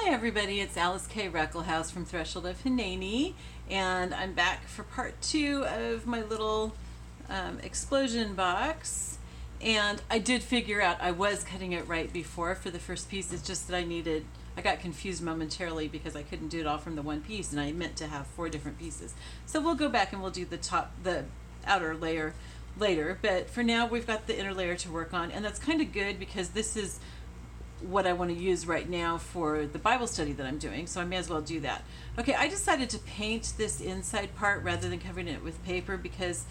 Hi everybody, it's Alyce-Kay Ruckelshaus from Threshold of Hineni, and I'm back for part 2 of my little explosion box. And I did figure out I was cutting it right before for the first piece. It's just that I got confused momentarily because I couldn't do it all from the one piece, and I meant to have 4 different pieces. So we'll go back and we'll do the outer layer later, but for now we've got the inner layer to work on, and that's kind of good because this is what I want to use right now for the Bible study that I'm doing, so I may as well do that. Okay, I decided to paint this inside part rather than covering it with paper because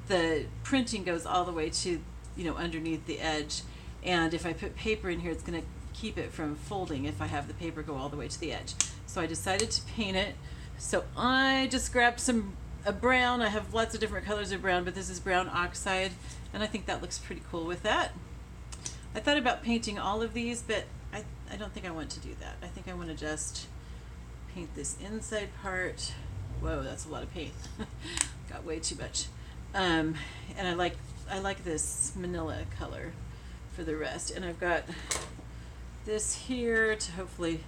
the printing goes all the way to, underneath the edge, and if I put paper in here, it's going to keep it from folding if I have the paper go all the way to the edge. So I decided to paint it. So I just grabbed a brown. I have lots of different colors of brown, but this is brown oxide, and I think that looks pretty cool with that. I thought about painting all of these, but I don't think I want to do that. I think I want to just paint this inside part. Whoa, that's a lot of paint. Got way too much. And I like this manila color for the rest. And I've got this here to hopefully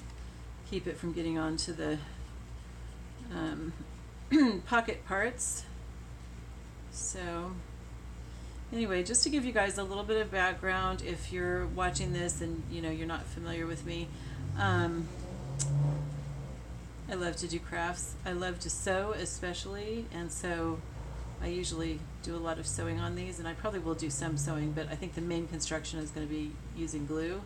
keep it from getting onto the pocket parts. So anyway, just to give you guys a little bit of background, if you're watching this and you're not familiar with me, I love to do crafts. I love to sew especially, and so I usually do a lot of sewing on these, and I probably will do some sewing, but I think the main construction is going to be using glue.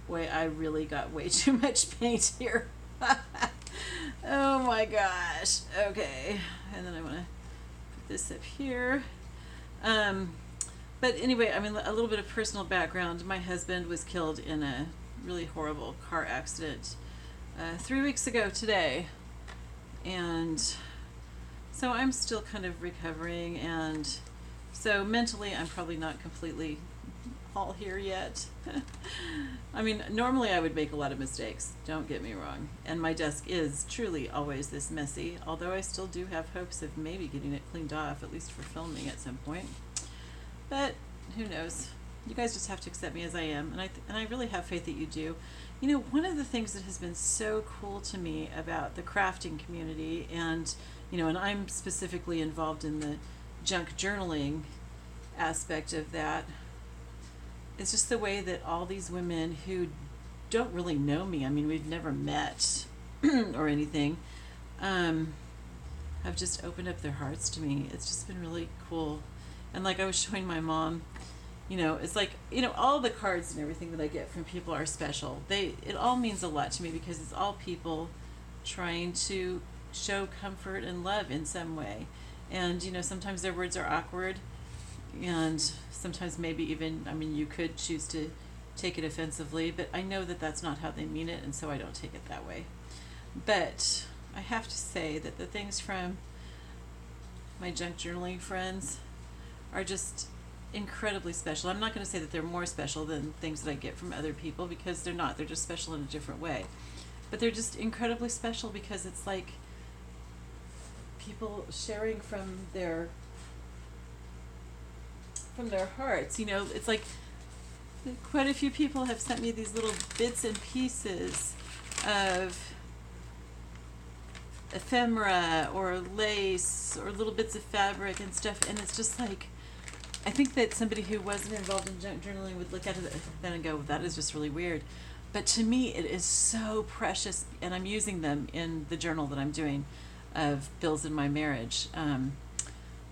Boy, I really got way too much paint here. Oh my gosh. Okay, and then I want to put this up here. But anyway, I mean, a little bit of personal background. My husband was killed in a really horrible car accident 3 weeks ago today. And so I'm still kind of recovering. And so mentally, I'm probably not completely all here yet. I mean, normally I would make a lot of mistakes. Don't get me wrong. And my desk is truly always this messy, although I still do have hopes of maybe getting it cleaned off, at least for filming at some point. But who knows? You guys just have to accept me as I am, and I really have faith that you do. One of the things that has been so cool to me about the crafting community, and and I'm specifically involved in the junk journaling aspect of that, is just the way that all these women who don't really know me, I mean, we've never met or anything, have just opened up their hearts to me. It's just been really cool. And like I was showing my mom, it's like, all the cards and everything that I get from people are special. It all means a lot to me because it's all people trying to show comfort and love in some way. And, sometimes their words are awkward, and sometimes maybe even, I mean, you could choose to take it offensively, but I know that that's not how they mean it, and so I don't take it that way. But I have to say that the things from my junk journaling friends are just incredibly special. I'm not going to say that they're more special than things that I get from other people, because they're not. They're just special in a different way. But they're just incredibly special because it's like people sharing from their hearts. It's like quite a few people have sent me these little bits and pieces of ephemera or lace or little bits of fabric and stuff, and it's just like, I think that somebody who wasn't involved in junk journaling would look at it then and go, that is just really weird. But to me, it is so precious, and I'm using them in the journal that I'm doing of bills in my marriage,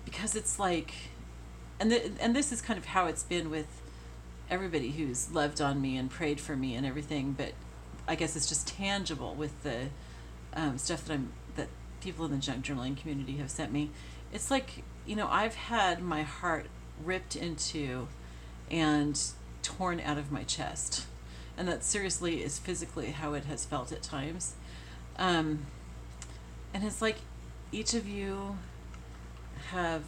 because it's like, and this is kind of how it's been with everybody who's loved on me and prayed for me and everything, but I guess it's just tangible with the stuff that people in the junk journaling community have sent me. It's like, I've had my heart ripped into and torn out of my chest, and that seriously is physically how it has felt at times. And it's like each of you have,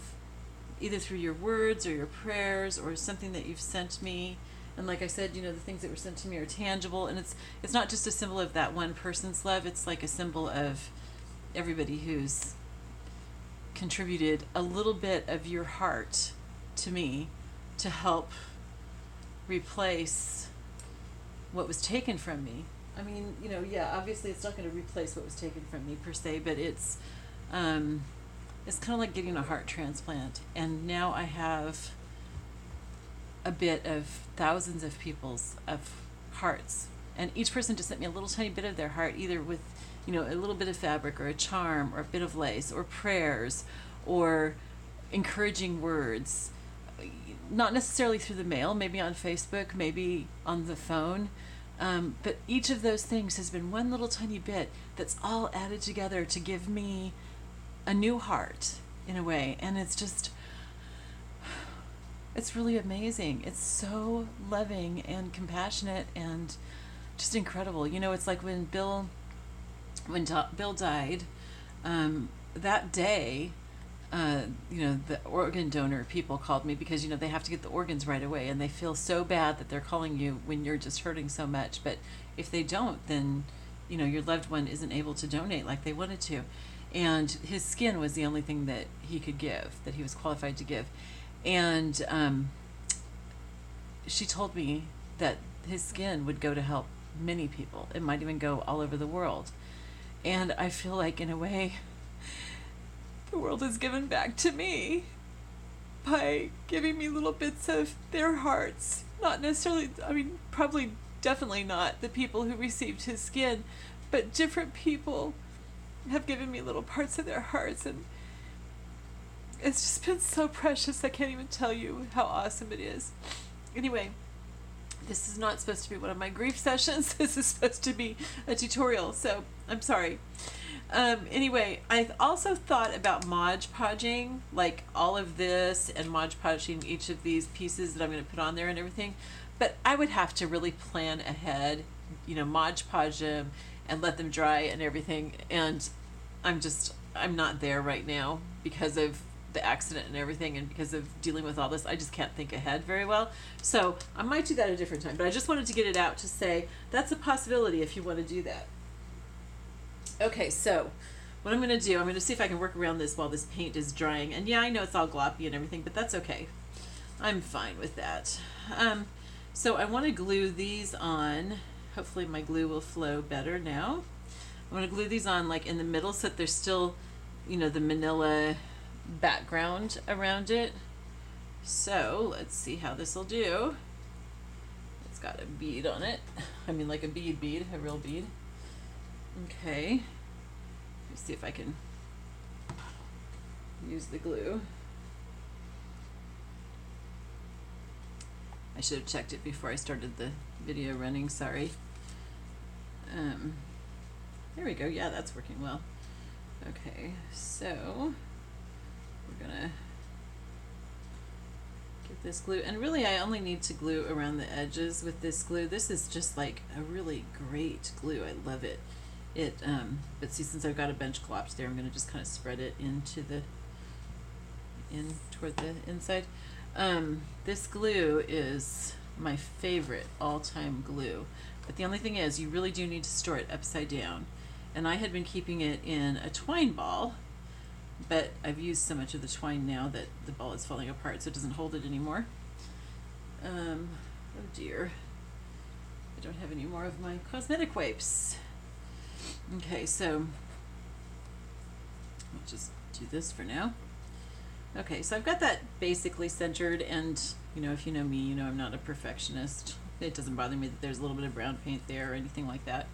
either through your words or your prayers or something that you've sent me, and like I said, the things that were sent to me are tangible, and it's not just a symbol of that one person's love. It's like a symbol of everybody who's contributed a little bit of your heart to me to help replace what was taken from me I mean, you know, yeah, obviously it's not going to replace what was taken from me per se, but it's kind of like getting a heart transplant. And now I have a bit of thousands of people's of hearts, and each person just sent me a little tiny bit of their heart, either with, you know, a little bit of fabric or a charm or a bit of lace or prayers or encouraging words, not necessarily through the mail, maybe on Facebook, maybe on the phone. But each of those things has been one little tiny bit that's all added together to give me a new heart in a way. And it's just, it's really amazing. It's so loving and compassionate and just incredible. You know, it's like when Bill died, that day, you know, the organ donor people called me because, you know, they have to get the organs right away, and they feel so bad that they're calling you when you're just hurting so much. But if they don't, then, you know, your loved one isn't able to donate like they wanted to. And his skin was the only thing that he could give, that he was qualified to give. And she told me that his skin would go to help many people. It might even go all over the world. And I feel like, in a way, the world has given back to me by giving me little bits of their hearts. Not necessarily, I mean, probably, definitely not the people who received his skin, but different people have given me little parts of their hearts, and it's just been so precious. I can't even tell you how awesome it is. Anyway, this is not supposed to be one of my grief sessions. This is supposed to be a tutorial, so I'm sorry. Anyway, I also thought about Mod Podging, like all of this, and Mod Podging each of these pieces that I'm going to put on there and everything. But I would have to really plan ahead, you know, Mod Podge them and let them dry and everything. And I'm not there right now because of the accident and everything, and because of dealing with all this. I just can't think ahead very well. So I might do that at a different time. But I just wanted to get it out to say that's a possibility if you want to do that. Okay, so what I'm going to do, I'm going to see if I can work around this while this paint is drying. And yeah, I know it's all gloppy and everything, but that's okay. I'm fine with that. So I want to glue these on. Hopefully my glue will flow better now. I'm going to glue these on like in the middle so that there's still, you know, the manila background around it. So let's see how this will do. It's got a bead on it. I mean, like a bead, a real bead. Okay, let me see if I can use the glue. I should have checked it before I started the video running, sorry. There we go, yeah, that's working well. Okay, so we're gonna get this glue, and really I only need to glue around the edges with this glue. This is just like a really great glue, I love it. But see, since I've got a bench collapsed there, I'm going to just kind of spread it toward the inside. This glue is my favorite all-time glue, but the only thing is you really do need to store it upside down. And I had been keeping it in a twine ball, but I've used so much of the twine now that the ball is falling apart, so it doesn't hold it anymore. Oh dear, I don't have any more of my cosmetic wipes. Okay, so I'll just do this for now. Okay, so I've got that basically centered, and you know, if you know me, you know I'm not a perfectionist. It doesn't bother me that there's a little bit of brown paint there or anything like that.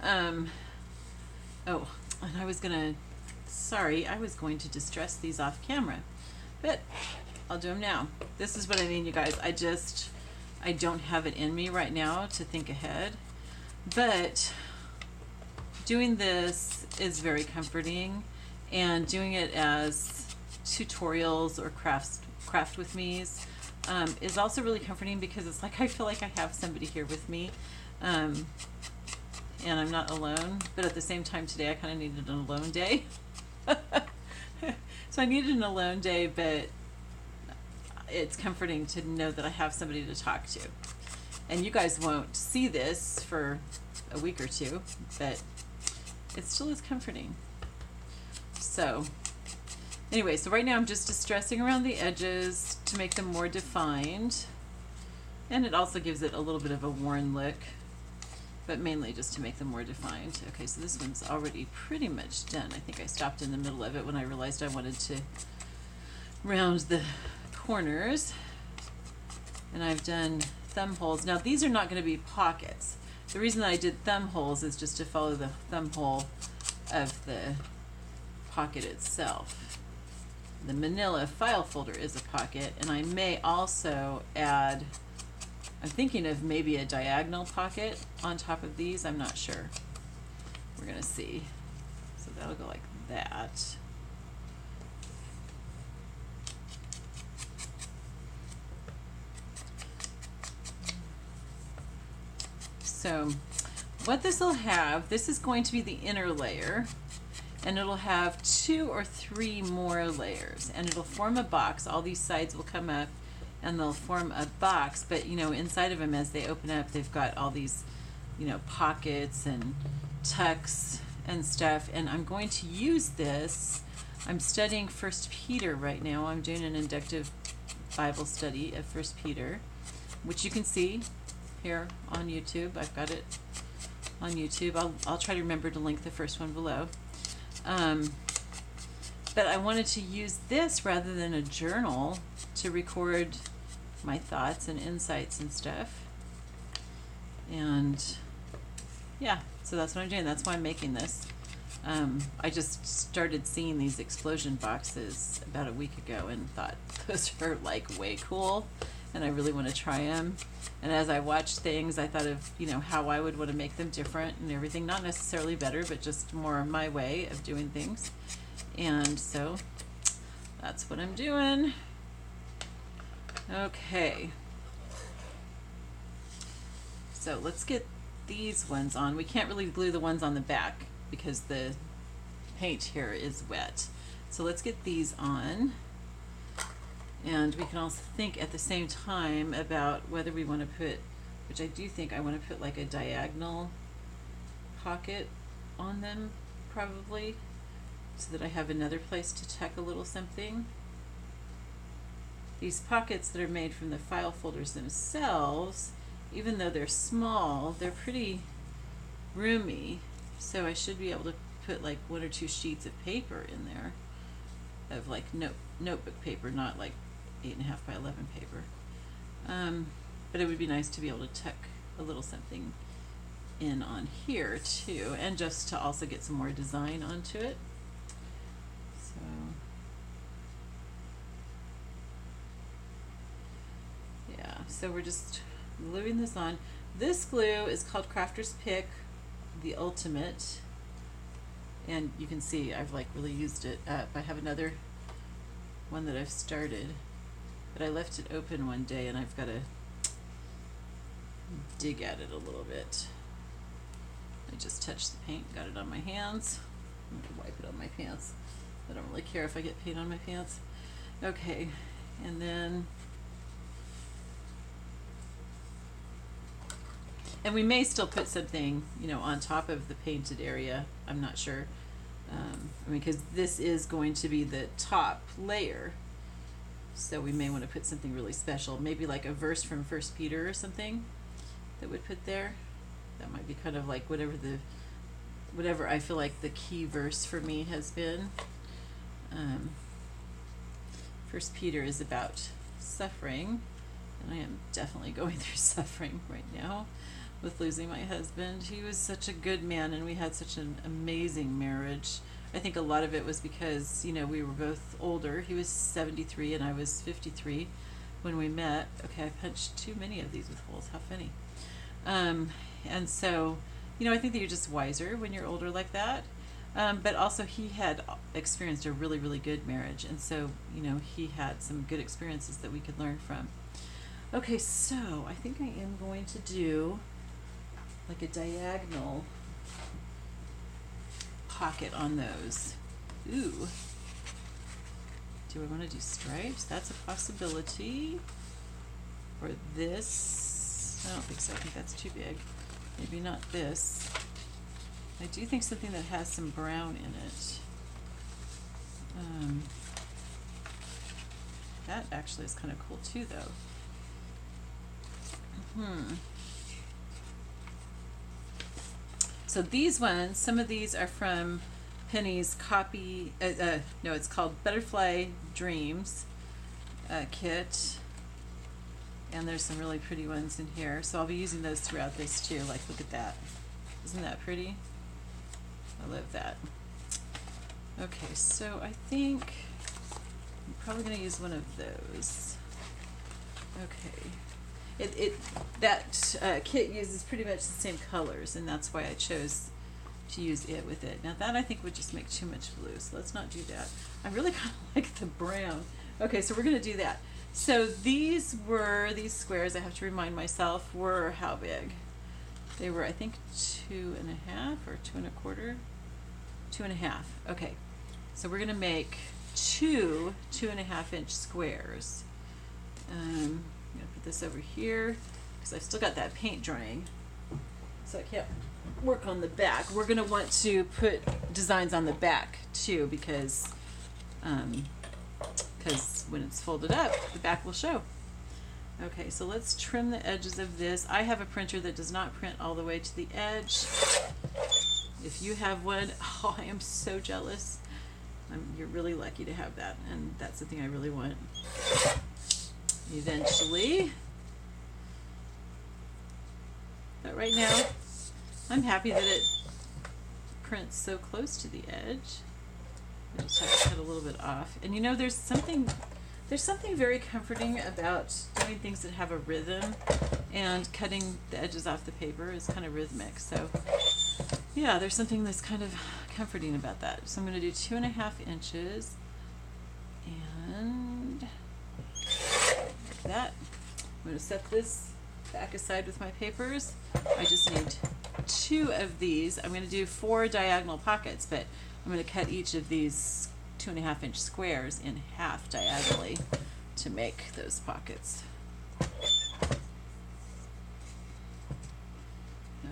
Oh, and I was going to distress these off camera, but I'll do them now. This is what I mean, you guys. I don't have it in me right now to think ahead, but doing this is very comforting, and doing it as tutorials or craft with me's is also really comforting, because it's like I feel like I have somebody here with me, and I'm not alone. But at the same time, today I kind of needed an alone day. So I needed an alone day, but it's comforting to know that I have somebody to talk to. And you guys won't see this for a week or two, but it still is comforting. So anyway, so right now I'm just distressing around the edges to make them more defined, and it also gives it a little bit of a worn look. but mainly just to make them more defined. Okay, so this one's already pretty much done. I think I stopped in the middle of it when I realized I wanted to round the corners. And I've done thumb holes. Now these are not going to be pockets. The reason that I did thumb holes is just to follow the thumb hole of the pocket itself. The manila file folder is a pocket, and I may also add, I'm thinking of maybe a diagonal pocket on top of these. I'm not sure. We're going to see. So that'll go like that. So what this will have, this is going to be the inner layer, and it'll have 2 or 3 more layers, and it'll form a box. All these sides will come up and they'll form a box, but you know, inside of them as they open up, they've got all these, you know, pockets and tucks and stuff. And I'm going to use this. I'm studying 1 Peter right now. I'm doing an inductive Bible study of 1 Peter, which you can see here on YouTube. I've got it on YouTube. I'll try to remember to link the first one below. But I wanted to use this rather than a journal to record my thoughts and insights and stuff. And yeah, so that's what I'm doing. That's why I'm making this. I just started seeing these explosion boxes about a week ago and thought those are like way cool, and I really want to try them. And as I watched things, I thought of, you know, how I would want to make them different and everything. Not necessarily better, but just more my way of doing things. And so that's what I'm doing. Okay. So let's get these ones on. We can't really glue the ones on the back because the paint here is wet. So let's get these on. And we can also think at the same time about whether we want to put, which I do think I want to put like a diagonal pocket on them probably, so that I have another place to tuck a little something. These pockets that are made from the file folders themselves, even though they're small, they're pretty roomy, so I should be able to put like 1 or 2 sheets of paper in there, of like notebook paper, not like 8.5 by 11 paper. But it would be nice to be able to tuck a little something in on here too, and just to also get some more design onto it. So yeah, so we're just gluing this on. This glue is called Crafter's Pick, the Ultimate, and you can see I've like really used it up. I have another one that I've started, but I left it open one day and I've got to dig at it a little bit. I just touched the paint, got it on my hands. I'm going to wipe it on my pants. I don't really care if I get paint on my pants. Okay, and then, and we may still put something, you know, on top of the painted area. I'm not sure. I mean, because this is going to be the top layer, so we may want to put something really special, maybe like a verse from 1 Peter or something that would put there. That might be kind of like whatever I feel like the key verse for me has been. 1 Peter is about suffering, and I am definitely going through suffering right now with losing my husband. He was such a good man, and we had such an amazing marriage. I think a lot of it was because, you know, we were both older. He was 73 and I was 53 when we met. Okay, I punched too many of these with holes. How funny. And so, you know, I think that you're just wiser when you're older like that. But also he had experienced a really, really good marriage. And so, you know, he had some good experiences that we could learn from. Okay, so I think I am going to do like a diagonal pocket on those. Ooh. Do I want to do stripes? That's a possibility. Or this. I don't think so. I think that's too big. Maybe not this. I do think something that has some brown in it. That actually is kind of cool too, though. So these ones, some of these are from Penny's copy, no, it's called Butterfly Dreams kit. And there's some really pretty ones in here. So I'll be using those throughout this too. Like, look at that. Isn't that pretty? I love that. Okay, so I think I'm probably going to use one of those. Okay. That kit uses pretty much the same colors, and that's why I chose to use it with it. Now that I think would just make too much blue, so let's not do that. I really kind of like the brown. Okay, so we're going to do that. So these squares, I have to remind myself, were how big? They were, I think, 2.5 or 2.25? 2.5. Okay. So we're going to make two 2.5-inch squares. I'm going to put this over here because I've still got that paint drying. So I can't work on the back. We're going to want to put designs on the back too because when it's folded up, the back will show. Okay, so let's trim the edges of this. I have a printer that does not print all the way to the edge. If you have one, oh, I am so jealous. You're really lucky to have that, and that's the thing I really want. Eventually. But right now, I'm happy that it prints so close to the edge. I just have to cut a little bit off. And you know, there's something very comforting about doing things that have a rhythm, and cutting the edges off the paper is kind of rhythmic. So yeah, there's something that's kind of comforting about that. So I'm going to do 2.5 inches, and like that. I'm going to set this back aside with my papers. I just need 2 of these. I'm going to do 4 diagonal pockets, but I'm going to cut each of these 2.5-inch squares in half diagonally to make those pockets.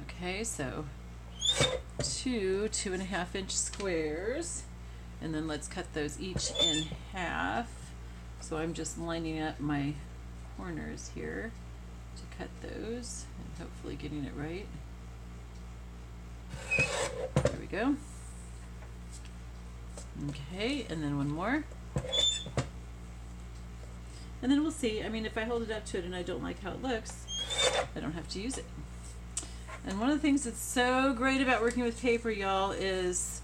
Okay, so 2 2.5-inch squares, and then let's cut those each in half. So I'm just lining up my corners here to cut those and hopefully getting it right. There we go. Okay, and then one more. And then we'll see. I mean, if I hold it up to it and I don't like how it looks, I don't have to use it. And one of the things that's so great about working with paper, y'all, is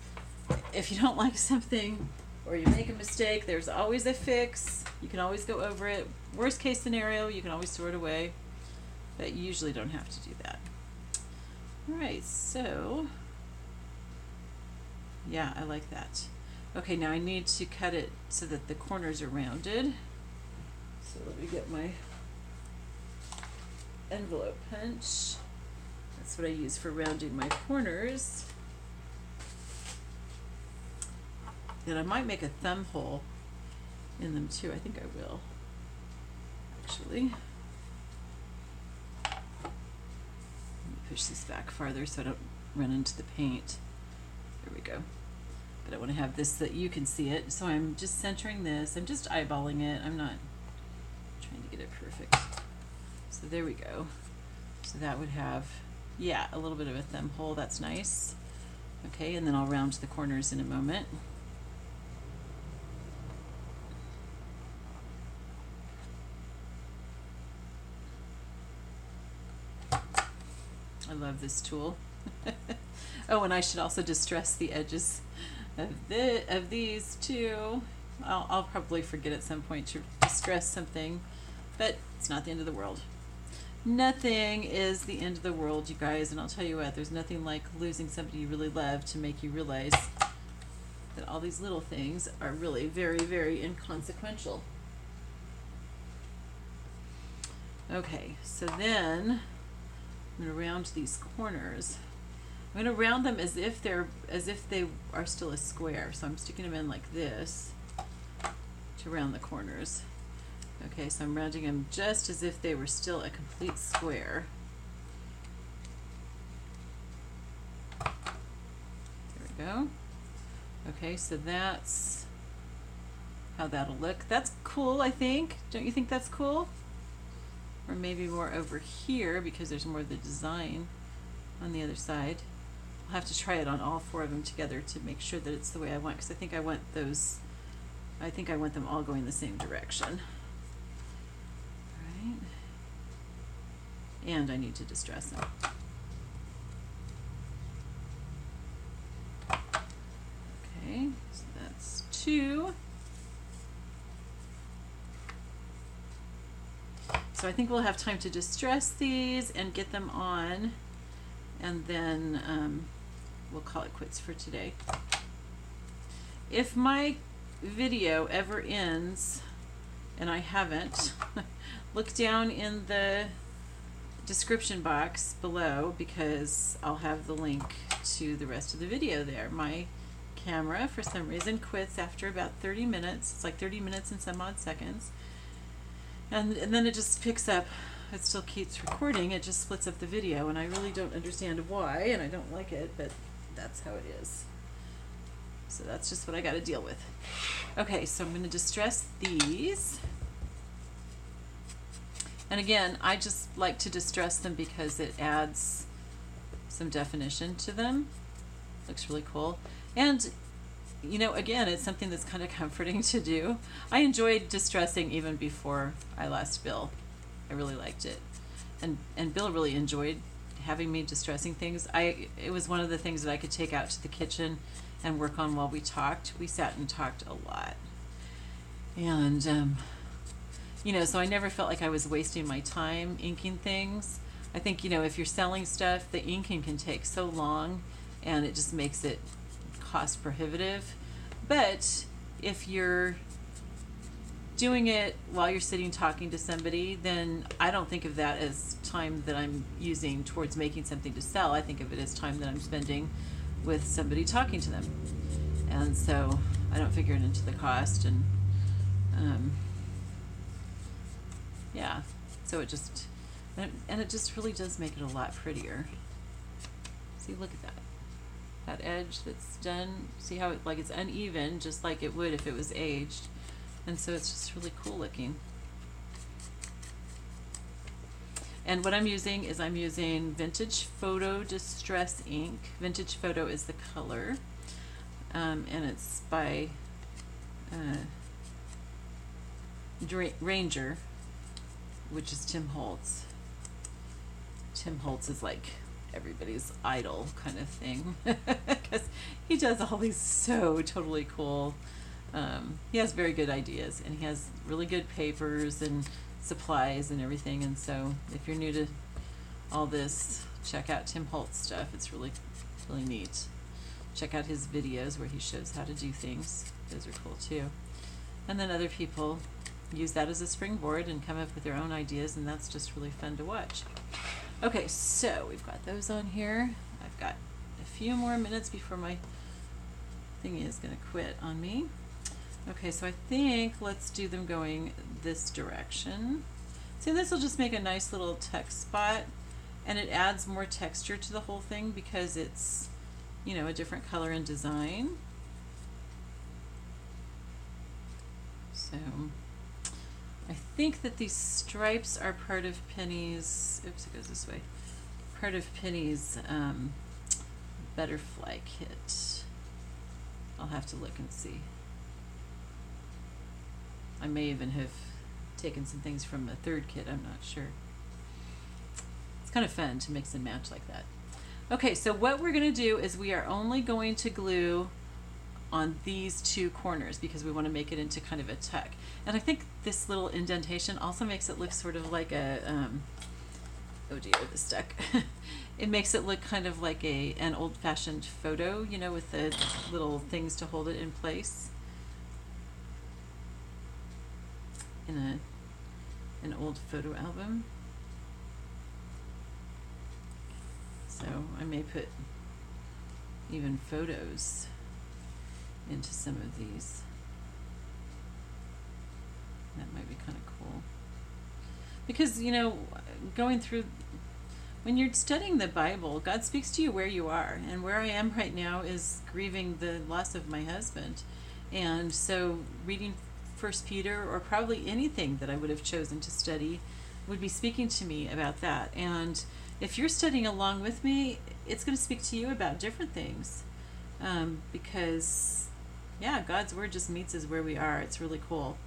if you don't like something or you make a mistake, there's always a fix. You can always go over it. Worst case scenario, you can always throw it away. But you usually don't have to do that. All right, so yeah, I like that. Okay, now I need to cut it so that the corners are rounded. So let me get my envelope punch. That's what I use for rounding my corners. Then I might make a thumb hole in them too. I think I will, actually. Let me push this back farther so I don't run into the paint. There we go. But I want to have this so that you can see it. So I'm just centering this. I'm just eyeballing it. I'm not trying to get it perfect. So there we go. So that would have, yeah, a little bit of a thumb hole. That's nice. Okay, and then I'll round the corners in a moment. I love this tool. Oh, and I should also distress the edges of these too. I'll probably forget at some point to distress something, but it's not the end of the world. Nothing is the end of the world, you guys, and I'll tell you what, there's nothing like losing somebody you really love to make you realize that all these little things are really very, very inconsequential. Okay, so then I'm going to round these corners. I'm going to round them as if they are still a square. So I'm sticking them in like this to round the corners. Okay, so I'm rounding them just as if they were still a complete square. There we go. Okay, so that's how that'll look. That's cool, I think. Don't you think that's cool? Or maybe more over here because there's more of the design on the other side. I'll have to try it on all 4 of them together to make sure that it's the way I want, because I think I want them all going the same direction. Right. And I need to distress them. Okay, so that's 2. So I think we'll have time to distress these and get them on, and then we'll call it quits for today. If my video ever ends, and I haven't, look down in the description box below, because I'll have the link to the rest of the video there. My camera, for some reason, quits after about 30 minutes. It's like 30 minutes and some odd seconds. And then it just picks up. It still keeps recording. It just splits up the video, and I really don't understand why, and I don't like it, but that's how it is. So that's just what I got to deal with. Okay, so I'm going to distress these. And again, I just like to distress them because it adds some definition to them. Looks really cool. And, you know, again, it's something that's kind of comforting to do. I enjoyed distressing even before I lost Bill. I really liked it. And Bill really enjoyed having me distressing things. It was one of the things that I could take out to the kitchen and work on while we talked. We sat and talked a lot. And, you know, so I never felt like I was wasting my time inking things. I think, you know, if you're selling stuff, the inking can take so long, and it just makes it cost prohibitive. But if you're doing it while you're sitting talking to somebody, then I don't think of that as time that I'm using towards making something to sell. I think of it as time that I'm spending with somebody talking to them. And so I don't figure it into the cost. And yeah, so it just, and it just really does make it a lot prettier. See, look at that. That edge that's done, see how it, like, it's uneven, just like it would if it was aged. And so it's just really cool looking. And what I'm using is I'm using Vintage Photo Distress ink. Vintage Photo is the color. And it's by Ranger, which is Tim Holtz. Tim Holtz is like everybody's idol kind of thing, because he does all these so totally cool, he has very good ideas, and he has really good papers and supplies and everything. And so if you're new to all this, check out Tim Holtz stuff. It's really neat. Check out his videos where he shows how to do things. Those are cool too. And then other people use that as a springboard and come up with their own ideas, and that's just really fun to watch. Okay, so we've got those on here. I've got a few more minutes before my thingy is going to quit on me. Okay, so I think let's do them going this direction. See, this will just make a nice little text spot, and it adds more texture to the whole thing because it's, you know, a different color and design. So I think that these stripes are part of Penny's, oops, it goes this way, part of Penny's butterfly kit. I'll have to look and see. I may even have taken some things from a third kit, I'm not sure. It's kind of fun to mix and match like that. Okay, so what we're going to do is we are only going to glue on these 2 corners because we want to make it into kind of a tuck. And I think this little indentation also makes it look sort of like a, oh dear, this stuck. It makes it look kind of like an old-fashioned photo, you know, with the little things to hold it in place. In an old photo album. So I may put even photos into some of these. That might be kind of cool. Because, you know, going through, when you're studying the Bible, God speaks to you where you are. And where I am right now is grieving the loss of my husband. And so reading 1 Peter, or probably anything that I would have chosen to study, would be speaking to me about that. And if you're studying along with me, it's going to speak to you about different things, because, yeah, God's word just meets us where we are. It's really cool.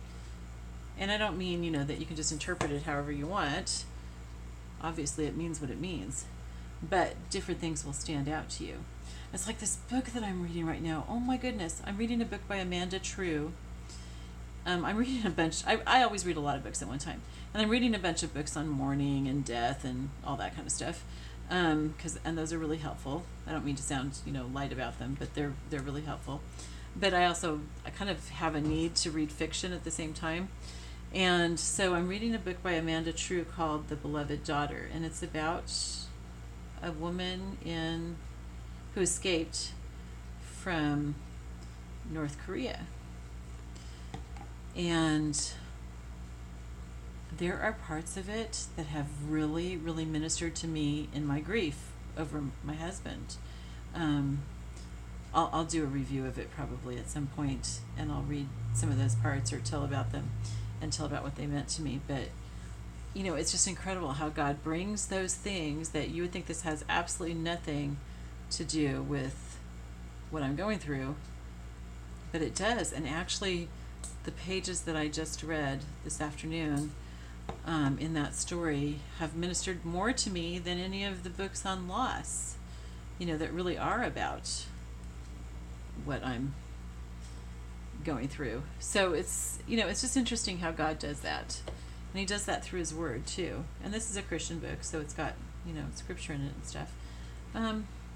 And I don't mean, that you can just interpret it however you want. Obviously, it means what it means. But different things will stand out to you. It's like this book that I'm reading right now. Oh my goodness. I'm reading a book by Amanda True. I'm reading a bunch. I always read a lot of books at one time. And I'm reading a bunch of books on mourning and death and all that kind of stuff. And those are really helpful. I don't mean to sound, light about them, but they're really helpful. But I kind of have a need to read fiction at the same time. And so I'm reading a book by Amanda True called The Beloved Daughter, and it's about a woman who escaped from North Korea. And there are parts of it that have really, really ministered to me in my grief over my husband. I'll do a review of it probably at some point, and I'll read some of those parts or tell about them and tell about what they meant to me. But it's just incredible how God brings those things that you would think this has absolutely nothing to do with what I'm going through, but it does. And actually, the pages that I just read this afternoon in that story have ministered more to me than any of the books on loss, that really are about what I'm going through. So it's just interesting how God does that, and He does that through His Word too. And this is a Christian book, so it's got scripture in it and stuff.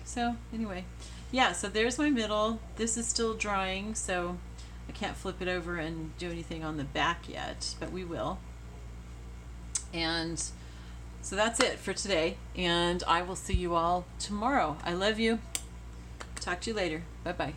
So anyway, yeah. So there's my middle. This is still drying, so I can't flip it over and do anything on the back yet, but we will. And so that's it for today, and I will see you all tomorrow. I love you. Talk to you later. Bye bye.